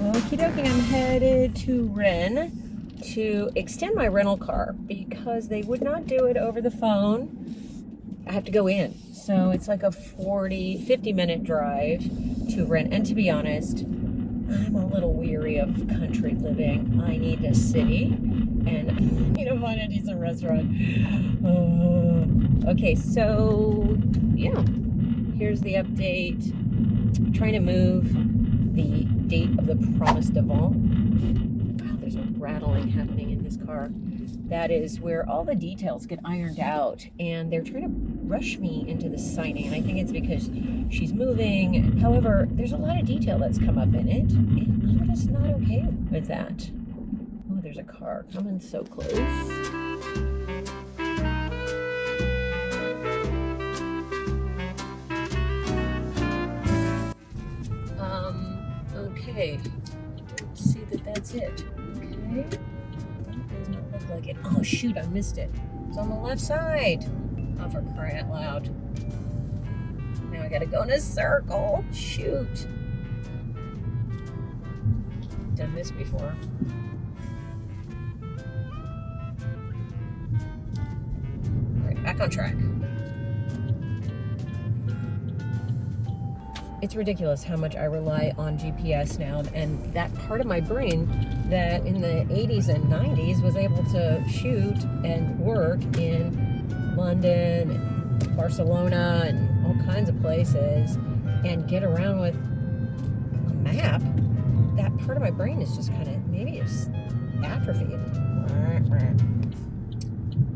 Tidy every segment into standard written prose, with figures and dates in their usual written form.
Okie dokie, I'm headed to Rennes to extend my rental car because they would not do it over the phone. I have to go in. So it's like a 50 minute drive to Rennes. And to be honest, I'm a little weary of country living. I need a city and I need to find a decent restaurant. Okay, so yeah, here's the update. I'm trying to move the date of the Promesse de Vente. Wow, there's a rattling happening in this car. That is where all the details get ironed out, and they're trying to rush me into the signing, and I think it's because she's moving. However, there's a lot of detail that's come up in it, and I'm just not okay with that. Oh, there's a car coming so close. Okay, see that that's it. Okay, that does not look like it. Oh shoot, I missed it. It's on the left side. Oh, for crying out loud. Now I gotta go in a circle. Shoot. Done this before. All right, back on track. It's ridiculous how much I rely on GPS now, and that part of my brain that in the 80s and 90s was able to shoot and work in London and Barcelona and all kinds of places and get around with a map, that part of my brain is just kind of, maybe it's atrophied.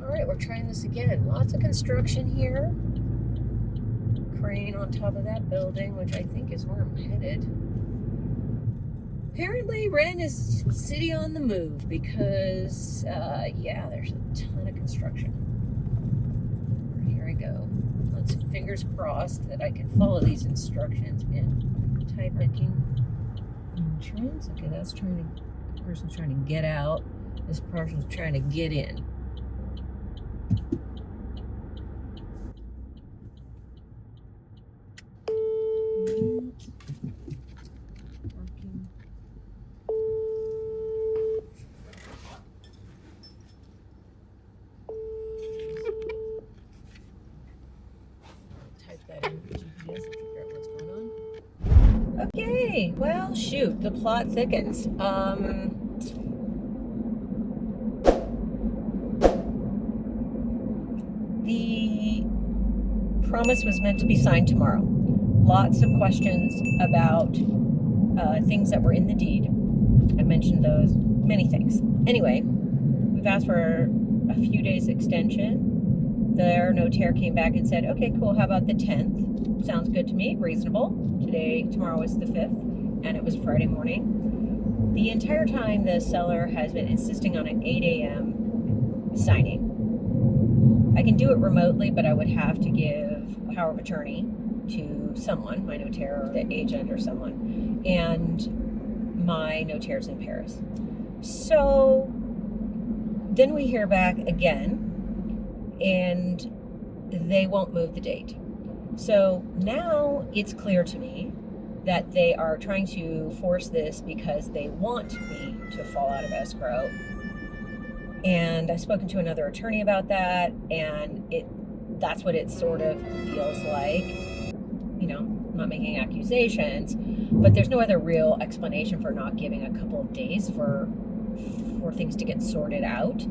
All right, we're trying this again. Lots of construction here. Crane on top of that building, which I think is where I'm headed. Apparently, Rennes is city on the move because, yeah, there's a ton of construction. Here I go. Let's fingers crossed that I can follow these instructions and type making entrance. Okay, that's the person's trying to get out. This person's trying to get in. Okay, well, shoot, the plot thickens. The promise was meant to be signed tomorrow. Lots of questions about things that were in the deed. I mentioned those, many things. Anyway, we've asked for a few days extension. Their notaire came back and said, okay, cool, how about the 10th? Sounds good to me, reasonable. Tomorrow is the 5th, and it was Friday morning. The entire time, the seller has been insisting on an 8 a.m. signing. I can do it remotely, but I would have to give power of attorney to someone, my notaire or the agent or someone, and my notaire's in Paris. So then we hear back again, and they won't move the date. So now it's clear to me that they are trying to force this because they want me to fall out of escrow. And I've spoken to another attorney about that, and that's what it sort of feels like. You know, I'm not making accusations, but there's no other real explanation for not giving a couple of days for things to get sorted out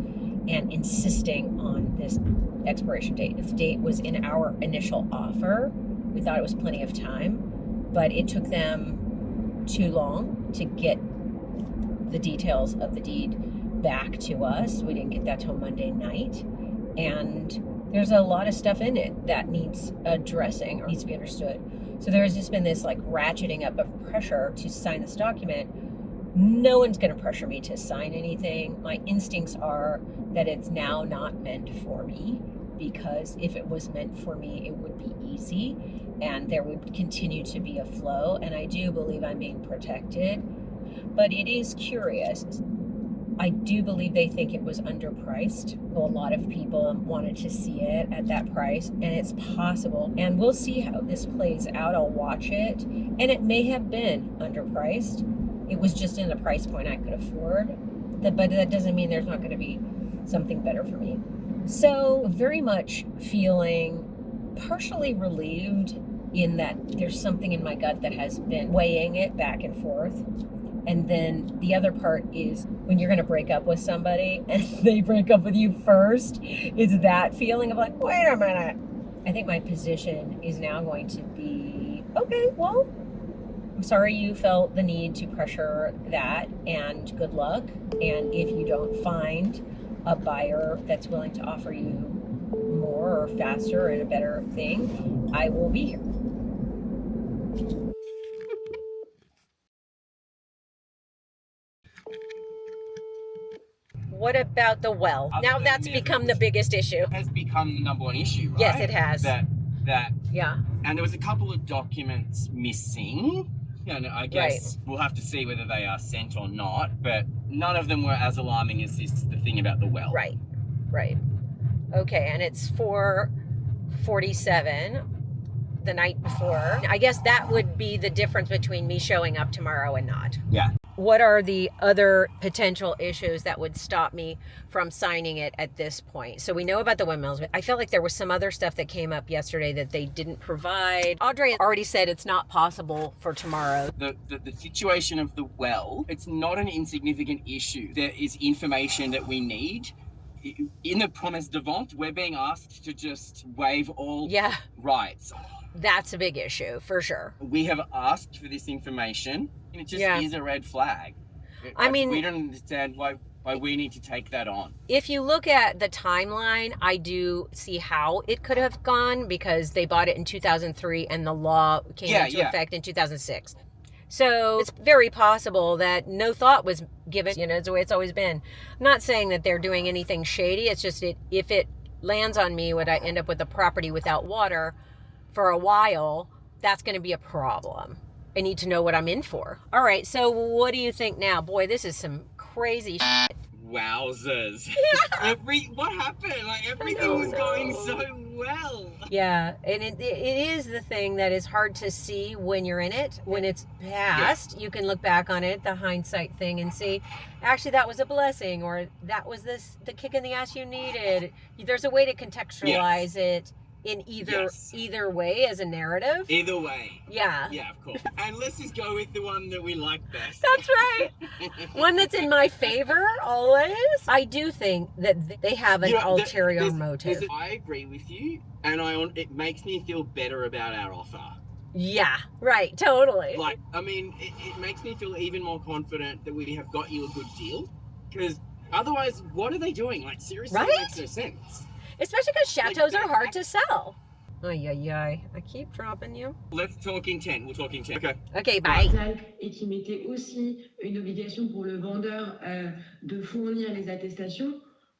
and insisting on this expiration date. If the date was in our initial offer, we thought it was plenty of time, but it took them too long to get the details of the deed back to us. We didn't get that till Monday night, and there's a lot of stuff in it that needs addressing or needs to be understood. So there's just been this like ratcheting up of pressure to sign this document. No one's going to pressure me to sign anything. My instincts are that it's now not meant for me, because if it was meant for me, it would be easy and there would continue to be a flow. And I do believe I'm being protected, but it is curious. I do believe they think it was underpriced. Well, a lot of people wanted to see it at that price, and it's possible. And we'll see how this plays out. I'll watch it, and it may have been underpriced. It was just in a price point I could afford. But that doesn't mean there's not going to be something better for me. So very much feeling partially relieved in that there's something in my gut that has been weighing it back and forth. And then the other part is when you're going to break up with somebody and they break up with you first, is that feeling of like, wait a minute. I think my position is now going to be, okay, well, I'm sorry you felt the need to pressure that, and good luck. And if you don't find a buyer that's willing to offer you more or faster and a better thing, I will be here. What about the well? Now that's become the biggest issue. Has become the number one issue, right? Yes, it has. That yeah. And there was a couple of documents missing. I guess We'll have to see whether they are sent or not, but none of them were as alarming as the thing about the well. Right. Okay, and it's 4:47 the night before. I guess that would be the difference between me showing up tomorrow and not. Yeah. What are the other potential issues that would stop me from signing it at this point? So we know about the windmills. I felt like there was some other stuff that came up yesterday that they didn't provide. Audrey already said it's not possible for tomorrow. The situation of the well, it's not an insignificant issue. There is information that we need. In the Promesse de Vente, we're being asked to just waive all rights. That's a big issue, for sure. We have asked for this information, and it just is a red flag. I mean, we don't understand why we need to take that on. If you look at the timeline, I do see how it could have gone, because they bought it in 2003 and the law came into effect in 2006. So it's very possible that no thought was given. It's the way it's always been. I'm not saying that they're doing anything shady. It's just if it lands on me, would I end up with a property without water for a while? That's going to be a problem. I need to know what I'm in for. All right, so what do you think now? Boy, this is some crazy shit. Wowzers. What happened? Like, everything was going so well. Yeah, and it is the thing that is hard to see when you're in it. When it's past, you can look back on it, the hindsight thing, and see, actually that was a blessing, or that was the kick in the ass you needed. There's a way to contextualize it in either way as a narrative. Either way. Yeah. Yeah, of course. And let's just go with the one that we like best. That's right. One that's in my favor, always. I do think that they have an ulterior motive. I agree with you, and it makes me feel better about our offer. Yeah, right, totally. Like, I mean, it makes me feel even more confident that we have got you a good deal, because otherwise, what are they doing? Like, seriously, it makes no sense. Especially because chateaus are hard to sell. I keep dropping you. Let's talk in 10. We'll talk in 10. Okay, bye. Et qui mettait aussi une obligation pour le vendeur de fournir les attestations.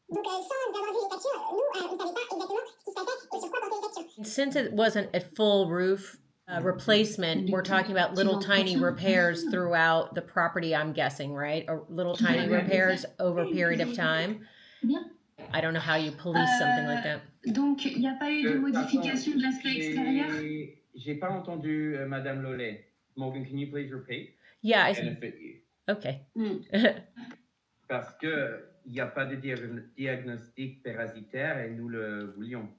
Donc, sans avoir vu les captures, nous, on ne savait pas exactement ce qui se passait et sur quoi porter les captures. Since it wasn't a full roof replacement, we're talking about little tiny repairs throughout the property, I'm guessing, right? Or little tiny repairs over a period of time. I don't know how you police something like that. Donc, il n'y a pas eu de modification de l'aspect extérieur? J'ai pas entendu Madame Lollet. Morgan, can you please repeat? Yeah. Benefit you. Okay. Parce que il n'y a pas de diagnostic parasitaire et nous le voulions.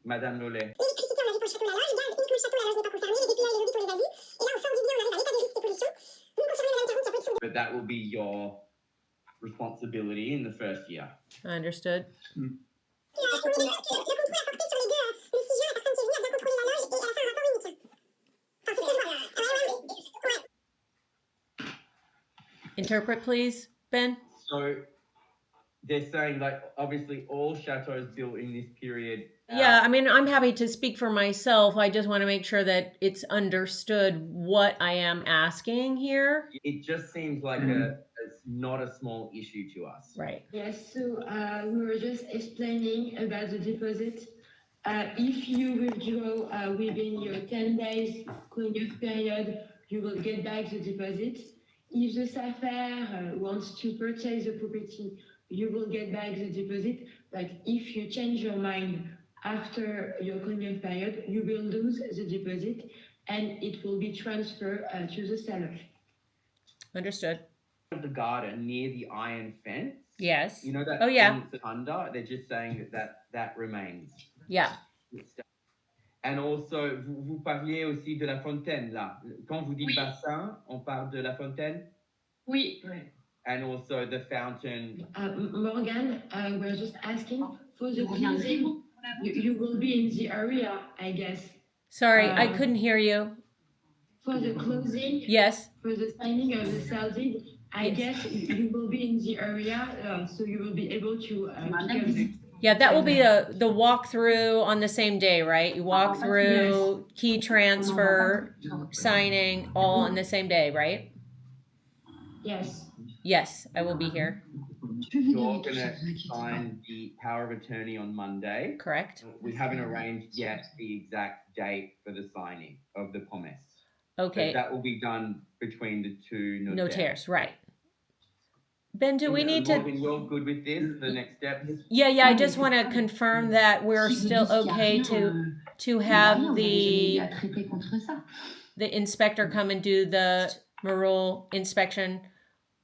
Madame Lollet. L'électricité, on l'a vu pour le château la loge. Gaz, uniquement le château la loge n'est pas concerné. Les DPA et les audits, on les a vus. Et là, on sort du bien, on arrive à l'état des risques de pollution. Nous, concernant les interventions, ça peut être sur... But that will be your responsibility in the first year. I understood. Interpret, please, Ben. So they're saying that obviously all chateaus built in this period. Yeah, I mean, I'm happy to speak for myself. I just want to make sure that it's understood what I am asking here. It just seems like it's not a small issue to us. Right. Yes, so we were just explaining about the deposit. If you withdraw within your 10 days cooling-off period, you will get back the deposit. If the SAFER wants to purchase the property, you will get back the deposit. But if you change your mind after your cooling-off period, you will lose the deposit and it will be transferred to the seller. Understood. The garden near the iron fence. Yes. You know that Oh, yeah. fence under? They're just saying that remains. Yeah. And also, vous parliez aussi de la fontaine, là. Quand vous dites Oui. bassin, on parle de la fontaine? Oui. And also the fountain. Morgan, we're just asking for the closing. You will be in the area, I guess. Sorry, I couldn't hear you. For the closing, Yes. for the signing of the sale deed, I Yes. guess you will be in the area, so you will be able to pick up the... Yeah, that will be the walkthrough on the same day, right? You walk through, key transfer, signing, all on the same day, right? Yes. Yes, I will be here. You're going to sign the power of attorney on Monday. Correct. We haven't arranged yet the exact date for the signing of the promise. Okay. But that will be done between the two Notaires, right. Ben, do we need to... Morgan, you're good with this, the next steps? Yeah, I just want to confirm that we're still okay to have the inspector come and do the Marul inspection,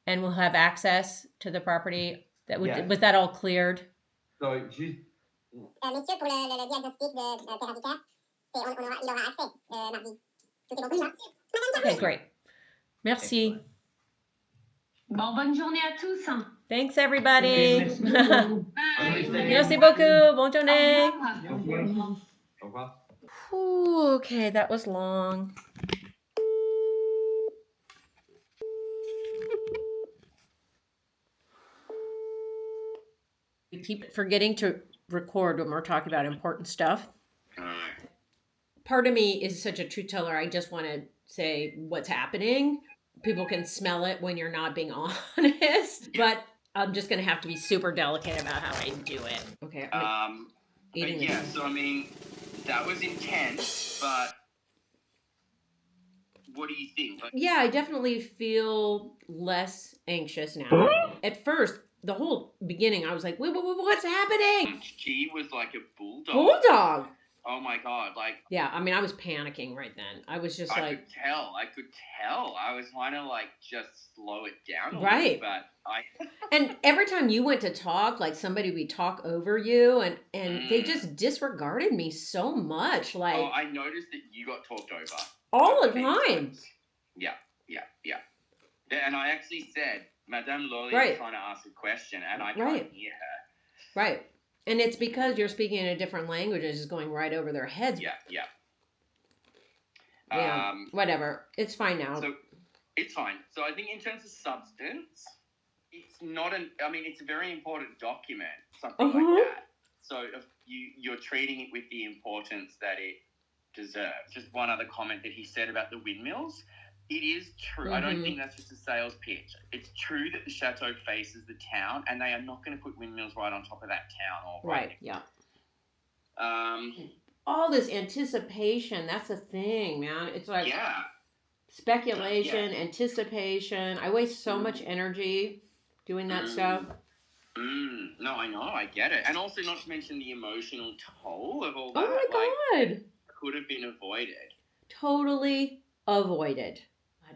and we'll have access to the property. Yes. Was that all cleared? So, juste... Messieurs, pour le diagnostic de parasitaire, il aura accès mardi. Tout est bon pour ça? Okay, great. Merci. Bon, bonne journée à tous. Thanks, everybody. Merci beaucoup. Merci beaucoup. Bonne journée. Au revoir. Ooh, okay, that was long. We keep forgetting to record when we're talking about important stuff. Part of me is such a truth teller. I just want to say what's happening. People can smell it when you're not being honest, but I'm just going to have to be super delicate about how I do it. Okay. But yeah, so I mean, that was intense, but what do you think? Yeah, I definitely feel less anxious now. At first, the whole beginning, I was like, wait, what's happening? She was like a bulldog. Bulldog! Oh my God, like... Yeah, I mean, I was panicking right then. I was just I like... I could tell. I was trying to like just slow it down a right. little, but And every time you went to talk, like somebody would talk over you, and they just disregarded me so much. Like, oh, I noticed that you got talked over. All the time. Yeah. And I actually said, Madame Lolly right. is trying to ask a question, and I can't hear her. Right. And it's because you're speaking in a different language, it's just going right over their heads. Yeah. Whatever. It's fine now. So, it's fine. So I think in terms of substance, it's not it's a very important document, something like that. So if you're treating it with the importance that it deserves. Just one other comment that he said about the windmills. It is true. I don't think that's just a sales pitch. It's true that the chateau faces the town, and they are not going to put windmills right on top of that town. Right. Yeah. All this anticipation, that's a thing, man. It's like speculation, anticipation. I waste so much energy doing that stuff. No, I know. I get it. And also not to mention the emotional toll of all that. Oh, my God. Could have been avoided. Totally avoided.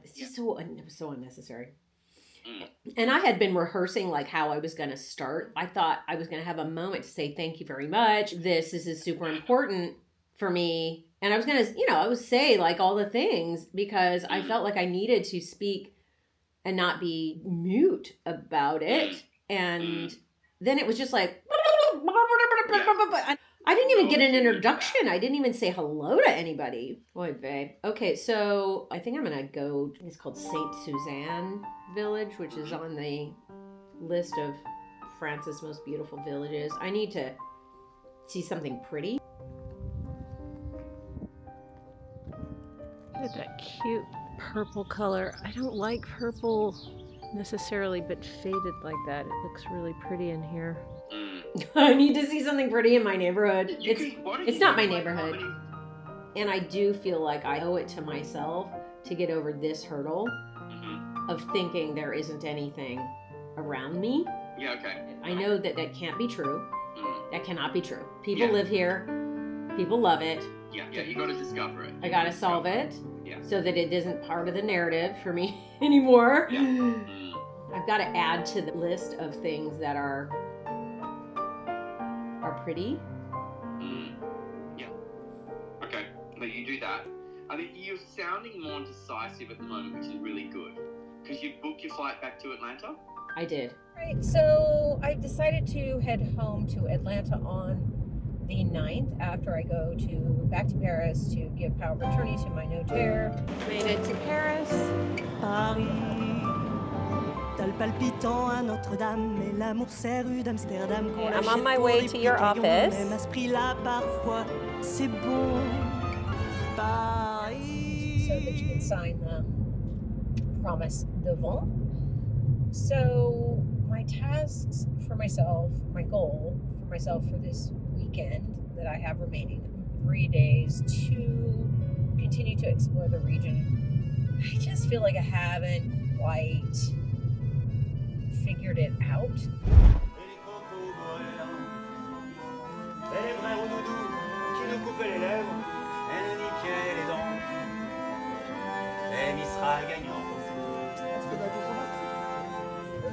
It's just so unnecessary. And I had been rehearsing like how I was going to start. I thought I was going to have a moment to say thank you very much. This is super important for me. And I was going to, I would say like all the things because I felt like I needed to speak and not be mute about it. And then it was just like, I didn't even get an introduction. I didn't even say hello to anybody. Boy, babe. Okay, so I think I'm going to go, it's called St. Suzanne Village, which is on the list of France's most beautiful villages. I need to see something pretty. Look at that cute purple color. I don't like purple necessarily, but faded like that. It looks really pretty in here. I need to see something pretty in my neighborhood. It's not my neighborhood. And I do feel like I owe it to myself to get over this hurdle of thinking there isn't anything around me. Yeah, okay. I know that can't be true. That cannot be true. People live here. People love it. Yeah, you got to discover it. I got to solve it. so that it isn't part of the narrative for me anymore. Yeah. I've got to add to the list of things that are pretty. Yeah. Okay, well, you do that. I think you're sounding more decisive at the moment, which is really good. Because you booked your flight back to Atlanta? I did. Right, so I decided to head home to Atlanta on the 9th after I go back to Paris to give power of attorney to my notaire. Made it to Paris. Paris, t'as le palpitant à Notre-Dame, et l'amour c'est rue d'Amsterdam. Okay, I'm on my way to your office. Même à ce prix-là, parfois, c'est bon. Paris. So that you can sign the Promesse de Vente. So my tasks for myself, my goal for myself for this weekend that I have remaining, 3 days, to continue to explore the region. I just feel like I haven't quite figured it out.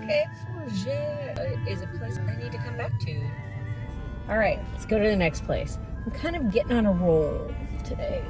Okay, Fourget is a place I need to come back to. All right, let's go to the next place. I'm kind of getting on a roll today.